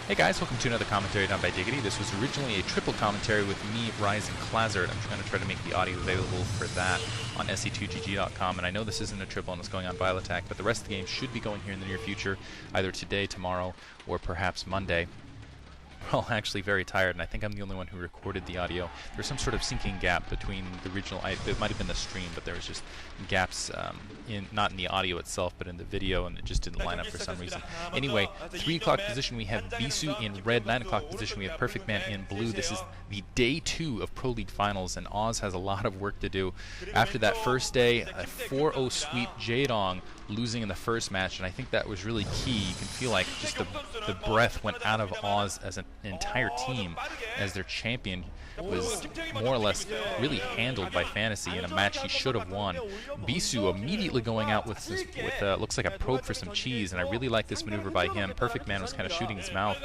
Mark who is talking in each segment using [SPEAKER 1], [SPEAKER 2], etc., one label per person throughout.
[SPEAKER 1] Hey guys, welcome to another commentary done by Diggity. This was originally a triple commentary with me, Rise, and Clazzard. I'm going to try to make the audio available for that on se2gg.com, and I know this isn't a triple and it's going on Vile Attack, but the rest of the game should be going here in the near future, either today, tomorrow, or perhaps Monday. We're all actually very tired, and I think I'm the only one who recorded the audio. There's some sort of syncing gap between the original, it might have been the stream, but there was just gaps, not in the audio itself, but in the video, and it just didn't line up for some reason. Anyway, 3 o'clock position we have Bisu in red, 9 o'clock position we have perfectman in blue. This is the day 2 of Pro League Finals, and Oz has a lot of work to do. After that first day, a 4-0 sweep, Jaedong losing in the first match, and I think that was really key. You can feel like just the breath went out of Oz as an entire team, as their champion was more or less really handled by Fantasy in a match he should have won. Bisu immediately going out with looks like a probe for some cheese, and I really like this maneuver by him. perfectman was kind of shooting his mouth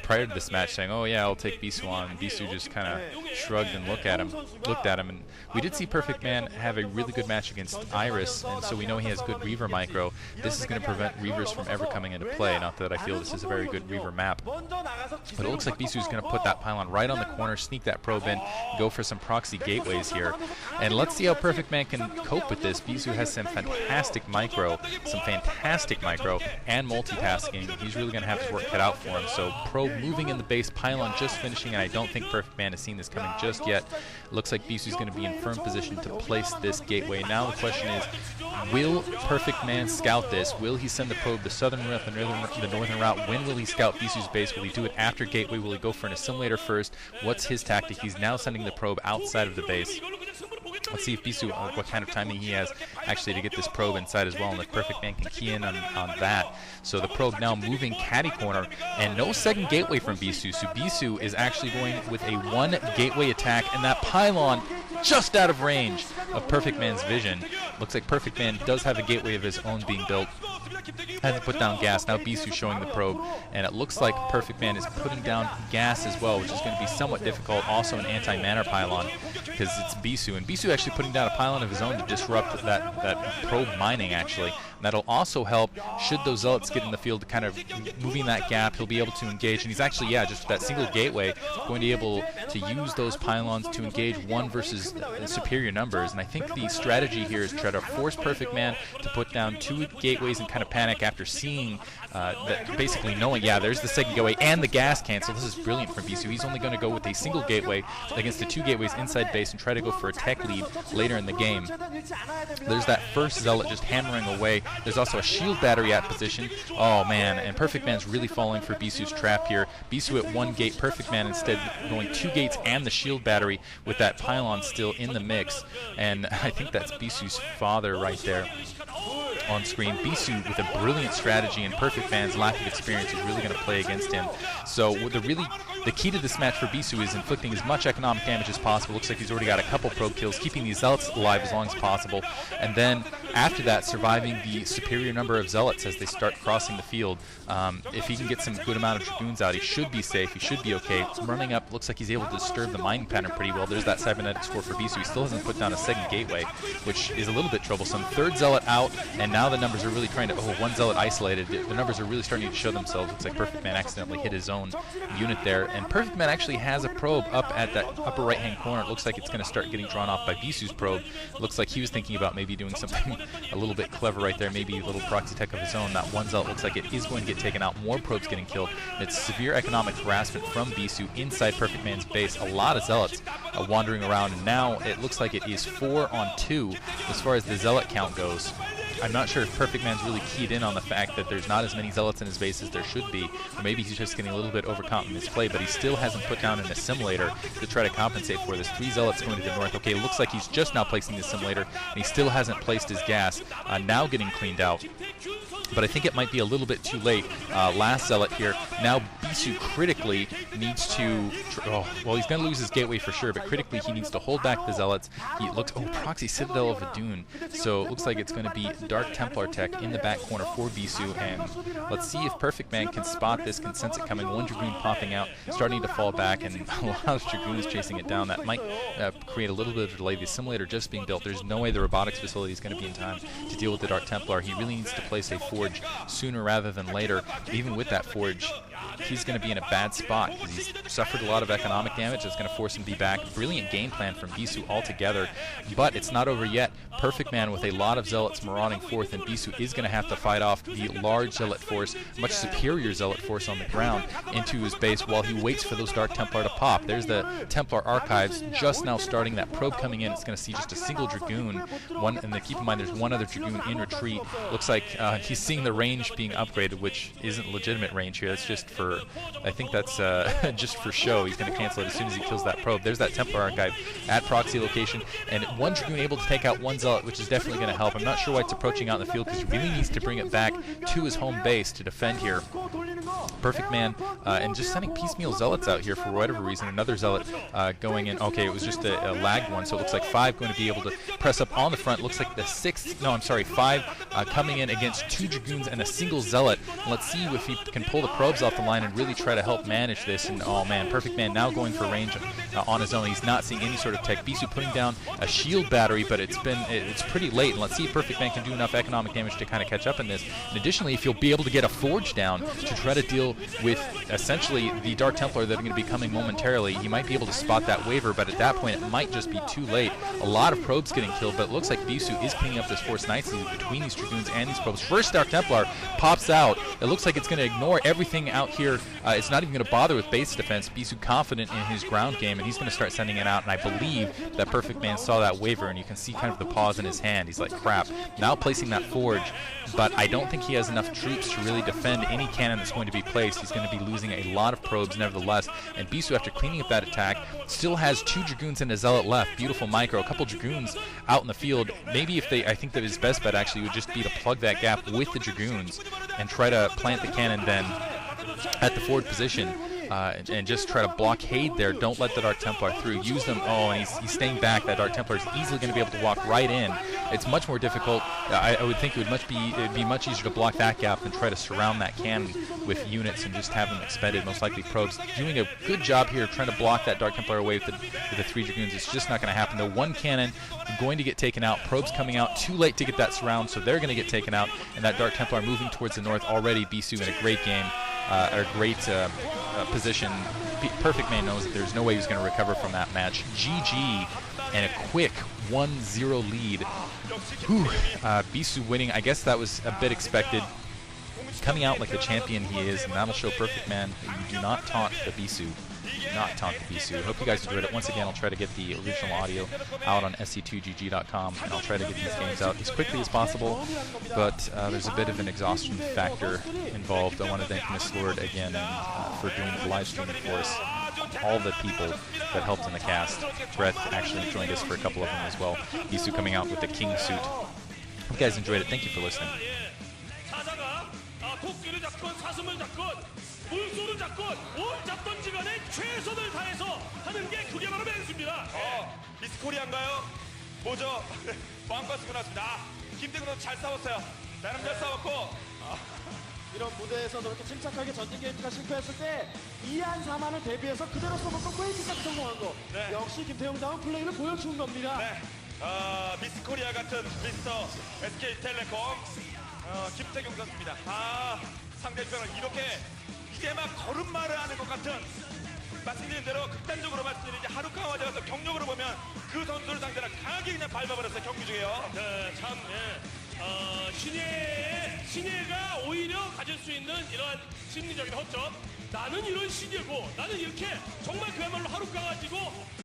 [SPEAKER 1] prior to this match, saying, "Oh yeah, I'll take Bisu on." And Bisu just kind of shrugged and looked at him, and we did see perfectman have a really good match against Iris, and so we know he has good Reaver micro. This is going to prevent Reavers from ever coming into play. Not that I feel this is a very good Reaver map, but it looks like Bisu is going to put that pylon right on the corner, sneak that probe in, go for some proxy gateways here, and let's see how perfectman can cope with this. Bisu has some fantastic micro, and multitasking. He's really going to have his work cut out for him. So probe moving in the base, pylon just finishing, and I don't think perfectman has seen this coming just yet. Looks like Bisu is going to be in firm position to place this gateway. Now the question is, will perfectman scout this? Will he send the probe the southern route, the northern route? When will he scout Bisu's base? Will he do it after gateway? Will he go for an assimilator first? What's his tactic? He's now sending the probe outside of the base. Let's see if Bisu, what kind of timing he has actually to get this probe inside as well, and if perfectman can key in on that. So the probe now moving caddy corner, and no second gateway from Bisu. So Bisu is actually going with a 1 gateway attack, and that pylon just out of range of perfectman's vision. Looks like perfectman does have a gateway of his own being built. Hasn't put down gas. Now Bisu showing the probe, and it looks like perfectman is putting down gas as well, which is going to be somewhat difficult. Also an anti-manner pylon, because it's Bisu, and Bisu actually putting down a pylon of his own to disrupt that probe mining actually. And that'll also help should those zealots get in the field, kind of moving that gap. He'll be able to engage, and he's actually, yeah, just that single gateway, going to be able to use those pylons to engage 1 versus superior numbers. And I think the strategy here is try to force perfectman to put down 2 gateways and kind of panic after seeing that, basically knowing, yeah, there's the second gateway and the gas cancel. This is brilliant from Bisu. He's only going to go with a single gateway against the 2 gateways inside base and try to go for a tech lead later in the game. There's that first zealot just hammering away. There's also a shield battery at position. Oh man, and perfecman's really falling for Bisu's trap here. Bisu at 1 gate, perfectman instead going 2 gates and the shield battery with that pylon still in the mix. And I think that's Bisu's father right there on screen. Bisu with a brilliant strategy, and perfecman's lack of experience is really going to play against him. So the key to this match for Bisu is inflicting as much economic damage as possible. Looks like he's already got a couple probe kills, keeping these zealots alive as long as possible, and then after that surviving the superior number of zealots as they start crossing the field. If he can get some good amount of dragoons out, he should be safe, he should be okay. Running up, looks like he's able to disturb the mining pattern pretty well. There's that cybernetic score for Bisu. He still hasn't put down a second gateway, which is a little bit troublesome. 3rd zealot out, and now the numbers are really trying to, 1 zealot isolated. The numbers are really starting to show themselves. Looks like perfecman accidentally hit his own unit there, and perfecman actually has a probe up at that upper right hand corner. It looks like it's going to start getting drawn off by Bisu's probe. Looks like he was thinking about maybe doing something a little bit clever right there, maybe a little proxy tech of his own. That 1 zealot looks like it is going to get taken out. More probes getting killed. And it's severe economic harassment from Bisu inside perfecman's base. A lot of zealots wandering around, and now it looks like it is 4 on 2 as far as the zealot count goes. I'm not sure if perfecman's really keyed in on the fact that there's not as many zealots in his base as there should be, or maybe he's just getting a little bit overconfident in his play, but he still hasn't put down an assimilator to try to compensate for this. 3 zealots going to the north. Okay, it looks like he's just now placing the assimilator, and he still hasn't placed his gas, now getting cleaned out. But I think it might be a little bit too late. Last zealot here. Now Bisu critically needs to, well, he's going to lose his gateway for sure, but critically he needs to hold back the zealots. He looks, proxy Citadel of Adun. So it looks like it's going to be Dark Templar tech in the back corner for Bisu, and let's see if perfecman can spot this, can sense it coming. 1 dragoon popping out, starting to fall back, and a lot of dragoons chasing it down. That might create a little bit of a delay. The assimilator just being built. There's no way the robotics facility is going to be in time to deal with the Dark Templar. He really needs to place a forge sooner rather than later. Even with that forge, he's going to be in a bad spot because he's suffered a lot of economic damage. That's going to force him to be back. Brilliant game plan from Bisu altogether, but it's not over yet. perfectman with a lot of Zealots marauding forth, and Bisu is going to have to fight off the large Zealot force, much superior Zealot force on the ground, into his base while he waits for those Dark Templar to pop. There's the Templar Archives just now starting. That probe coming in. It's going to see just a single Dragoon. And then keep in mind there's one other Dragoon in retreat. Looks like he's seeing the range being upgraded, which isn't legitimate range here. That's just for, I think that's just for show. He's going to cancel it as soon as he kills that probe. There's that Templar Archive at proxy location, and one Dragoon able to take out one Zealot, which is definitely going to help. I'm not sure why it's approaching out in the field because he really needs to bring it back to his home base to defend here. perfectman, and just sending piecemeal Zealots out here for whatever reason. Another Zealot going in. Okay, it was just a lagged one, so it looks like 5 going to be able to press up on the front. Looks like the 6th, no, I'm sorry, 5 coming in against 2 Dragoons and a single Zealot. Let's see if he can pull the probes off the line and really try to help manage this. And oh man, perfectman now going for range on his own. He's not seeing any sort of tech. Bisu putting down a shield battery, but it's pretty late. And let's see if perfectman can do enough economic damage to kind of catch up in this. And additionally, if he'll be able to get a forge down to try to deal with essentially the Dark Templar that are going to be coming momentarily, he might be able to spot that waver, but at that point it might just be too late. A lot of probes getting killed, but it looks like Bisu is picking up this force nicely between these Dragoons and these probes. First Dark Templar pops out. It looks like it's going to ignore everything out here. It's not even going to bother with base defense. Bisu confident in his ground game, and he's going to start sending it out, and I believe that perfecman saw that waver, and you can see kind of the pause in his hand. He's like, crap. Now placing that forge, but I don't think he has enough troops to really defend any cannon that's going to be placed. He's going to be losing a lot of probes nevertheless, and Bisu, after cleaning up that attack, still has 2 Dragoons and a Zealot left. Beautiful micro. A couple Dragoons out in the field. Maybe if they, I think that his best bet actually would just be to plug that gap with the Dragoons and try to plant the cannon then at the forward position. And just try to blockade there. Don't let the Dark Templar through. Use them. Oh, and he's staying back. That Dark Templar is easily going to be able to walk right in. It's much more difficult. I would think it would be much easier to block that gap than try to surround that cannon with units and just have them expended. Most likely probes. Doing a good job here trying to block that Dark Templar away with the 3 Dragoons. It's just not going to happen. The 1 cannon going to get taken out. Probes coming out too late to get that surround, so they're going to get taken out. And that Dark Templar moving towards the north already. Bisu in a great game. A great position. perfectman knows that there's no way he's going to recover from that match. GG, and a quick 1-0 lead. Whew. Bisu winning. I guess that was a bit expected. Coming out like the champion he is, and that'll show perfectman that you do not taunt the Bisu. Do not taunt the Bisu. Hope you guys enjoyed it. Once again, I'll try to get the original audio out on SC2GG.com, and I'll try to get these games out as quickly as possible, but there's a bit of an exhaustion factor involved. I want to thank Miss Lord again for doing the live streaming for us. All the people that helped in the cast. Brett actually joined us for a couple of them as well. Bisu coming out with the king suit. Hope you guys enjoyed it. Thank you for listening.
[SPEAKER 2] 물소를 잡건 뭘 잡던지 간에 최선을 다해서 하는 게 그게 바로 맹수입니다. 미스 코리아인가요? 뭐죠? 왕빠지고 나왔습니다. 김대근도 잘 싸웠어요. 나름 잘 싸웠고
[SPEAKER 3] 이런 무대에서 저렇게 침착하게 전진 게이트가 실패했을 때 2한 4만을 대비해서 그대로 써먹고 페이지까지 성공한 거. 네. 역시 김태형장은 플레이를 보여준 겁니다.
[SPEAKER 2] 네. 미스 코리아 같은 미스터 SK텔레콤 김태경 선수입니다. 상대편은 이렇게 이제 막 걸음마를 하는 것 같은 말씀드린 대로 극단적으로 말씀드린 이제 하루카 와제 같은 경력으로 보면 그 선수를 상대로 강하게 그냥 밟아버렸어요. 경기 중에요.
[SPEAKER 4] 네, 참 신예가 오히려 가질 수 있는 이러한 심리적인 허점. 나는 이런 신예고 나는 이렇게 정말 그야말로 하루카 가지고